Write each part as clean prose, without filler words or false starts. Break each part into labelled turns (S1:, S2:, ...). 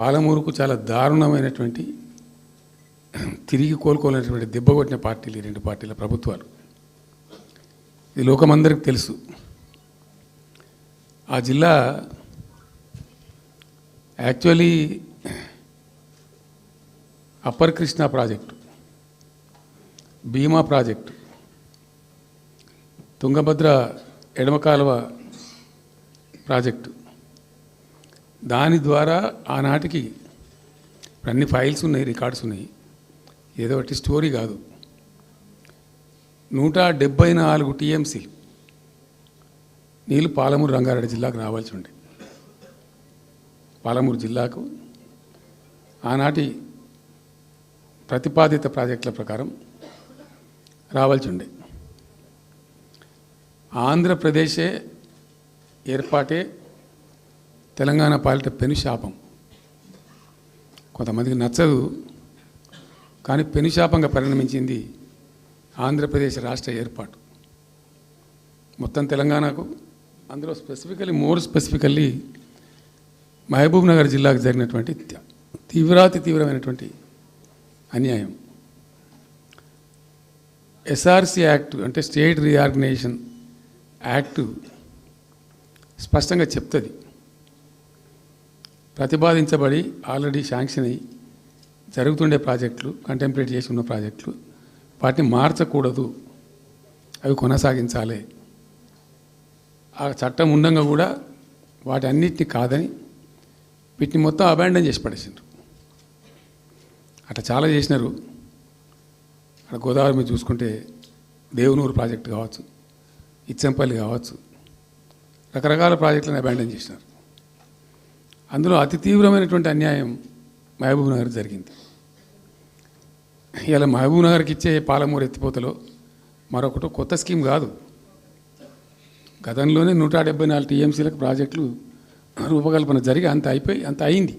S1: పాలమూరుకు చాలా దారుణమైనటువంటి తిరిగి కోలుకోలేనటువంటి దెబ్బ కొట్టిన పార్టీలు ఈ రెండు పార్టీల ప్రభుత్వాలు. ఇది లోకమందరికి తెలుసు. ఆ జిల్లా యాక్చువల్లీ అప్పర్ కృష్ణా ప్రాజెక్టు, భీమా ప్రాజెక్టు, తుంగభద్ర ఎడమ కాలువ ప్రాజెక్టు, దాని ద్వారా ఆనాటికి అన్ని ఫైల్స్ ఉన్నాయి, రికార్డ్స్ ఉన్నాయి, ఏదో ఒకటి స్టోరీ కాదు. 174 టీఎంసీ నీళ్ళు పాలమూరు రంగారెడ్డి జిల్లాకు రావాల్సి ఉండే. పాలమూరు జిల్లాకు ఆనాటి ప్రతిపాదిత ప్రాజెక్టుల ప్రకారం రావాల్సి ఉండే. ఆంధ్రప్రదేశే ఏర్పాటే తెలంగాణ పాలిట పెనుశాపం. కొంతమందికి నచ్చదు, కానీ పెనుశాపంగా పరిణమించింది ఆంధ్రప్రదేశ్ రాష్ట్ర ఏర్పాటు. మొత్తం తెలంగాణకు, అందులో మోర్ స్పెసిఫికల్లీ మహబూబ్ నగర్ జిల్లాకు జరిగినటువంటి తీవ్రమైనటువంటి అన్యాయం. ఎస్ఆర్సి యాక్ట్ అంటే స్టేట్ రీఆర్గనైజేషన్ యాక్టు స్పష్టంగా చెప్తుంది, ప్రతిపాదించబడి ఆల్రెడీ శాంక్షన్ అయ్యి జరుగుతుండే ప్రాజెక్టులు, కంటెంప్లేట్ చేసి ఉన్న ప్రాజెక్టులు, వాటిని మార్చకూడదు, అవి కొనసాగించాలి. ఆ చట్టం ఉండగా కూడా వాటి అన్నిటిని కాదని వీటిని మొత్తం అబాండన్ చేసి పడేసిండ్రు. అట్లా చాలా చేసినారు. అక్కడ గోదావరి మీద చూసుకుంటే దేవునూరు ప్రాజెక్టు కావచ్చు, ఇచ్చంపల్లి కావచ్చు, రకరకాల ప్రాజెక్టులను అబాండన్ చేసినారు. అందులో అతి తీవ్రమైనటువంటి అన్యాయం మహబూబ్ నగర్ జరిగింది. ఇలా మహబూబ్ నగర్కి ఇచ్చే పాలమూరు ఎత్తిపోతలో మరొకటి కొత్త స్కీమ్ కాదు. గతంలోనే 174 టీఎంసీలకు ప్రాజెక్టులు రూపకల్పన జరిగి అంత అయింది.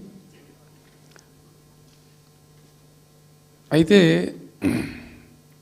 S1: అయితే